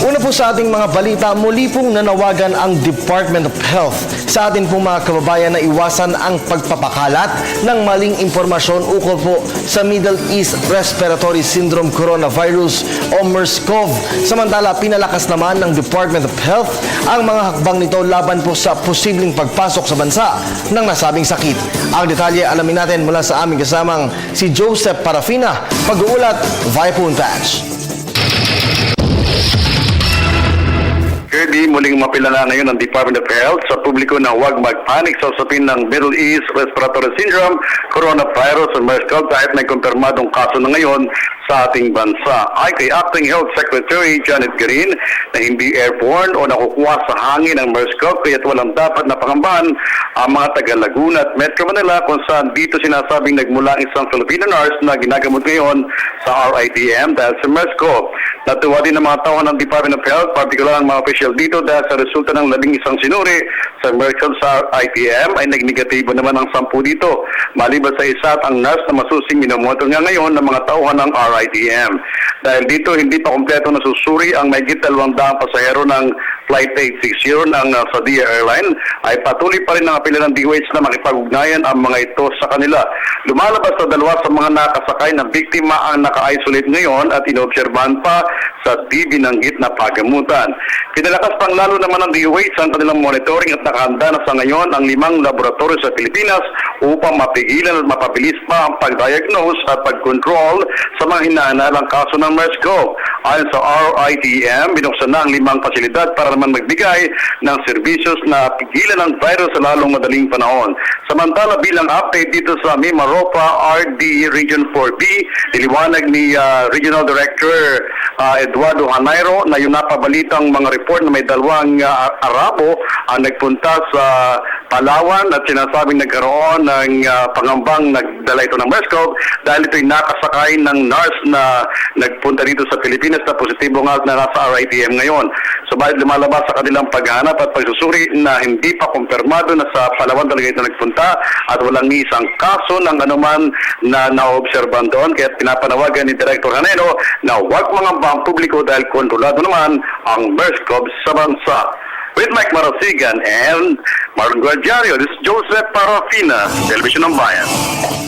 Una po sa ating mga balita, muli pong nanawagan ang Department of Health sa atin pong mga kababayan na iwasan ang pagpapakalat ng maling impormasyon ukol po sa Middle East Respiratory Syndrome Coronavirus o MERS-CoV. Samantala, pinalakas naman ng Department of Health ang mga hakbang nito laban po sa posibleng pagpasok sa bansa ng nasabing sakit. Ang detalye alamin natin mula sa aming kasamang si Joseph Parafina, pag-uulat via phone patch. Kirby, muling mapilala ngayon ng Department of Health sa publiko na huwag magpanik sa usapin ng Middle East Respiratory Syndrome, Coronavirus o MERS-CoV kahit may kumpirmadong kaso na ngayon sa ating bansa. Ay kay Acting Health Secretary Janet Green na hindi airborne o nakukuha sa hangin ang MERS-CoV kaya't walang dapat na pangambahan ang mga taga Laguna at Metro Manila kung saan dito sinasabing nagmula ang isang Filipino nurse na ginagamot ngayon sa RITM dahil sa MERS-CoV. Natuwa din ang mga tauhan ng Department of Health, partikular ang mga official dito dahil sa resulta ng 11 sinuri sa MERS-CoV sa ITM ay nagnegatibo naman ang 10 dito. Maliban sa isa at ang nurse na masusing minomotor nga ngayon ng mga tauhan ng RITM. Dahil dito hindi pa kompleto nasusuri ang mahigit 200 pasahero ng Flight 860 ng Saudia Airline ay patuloy pa rin ang apela ng DOH na makipag-ugnayan ang mga ito sa kanila. Lumalabas na dalawa sa mga nakasakay na biktima ang naka-isolate ngayon at inoobserbahan pa sa di binanggit na pagamutan. Pinalakas pang lalo naman ng DOH ang kanilang monitoring at nakahanda na sa ngayon ang 5 laboratorio sa Pilipinas upang mapigilan at mapabilis pa ang pag-diagnose at pag-control sa mga hinaanalang kaso ng MERS-CoV. Ayon sa RITM, binuksan na ang 5 pasilidad para naman magbigay ng serbisyos na pigilan ang virus sa lalong madaling panahon. Samantala bilang update dito sa Mimaropa RD Region 4B, niliwanag ni Regional Director Eduardo Hanairo na yung napabalitang mga report na may 2 Arabo ang nagpunta sa Palawan at sinasabing nagkaroon ng pangambang nagdala ito ng MERS-CoV dahil ito'y nakasakay ng nurse na nagpunta dito sa Pilipinas na positibo nga na nasa RITM ngayon. Subalit lumalabas sa kanilang paghahanap at pagsusuri na hindi pa kumpirmado na sa Palawan talaga ito nagpunta at walang ni isang kaso ng anuman na naobserban doon. Kaya pinapanawagan ni Director Hanero na huwag mangamba ang publiko dahil kontrolado naman ang MERS-CoV sa bansa. With Mike Marasigan and Marlon Guardiario, this is Joseph Parafina, Television ng Bayan.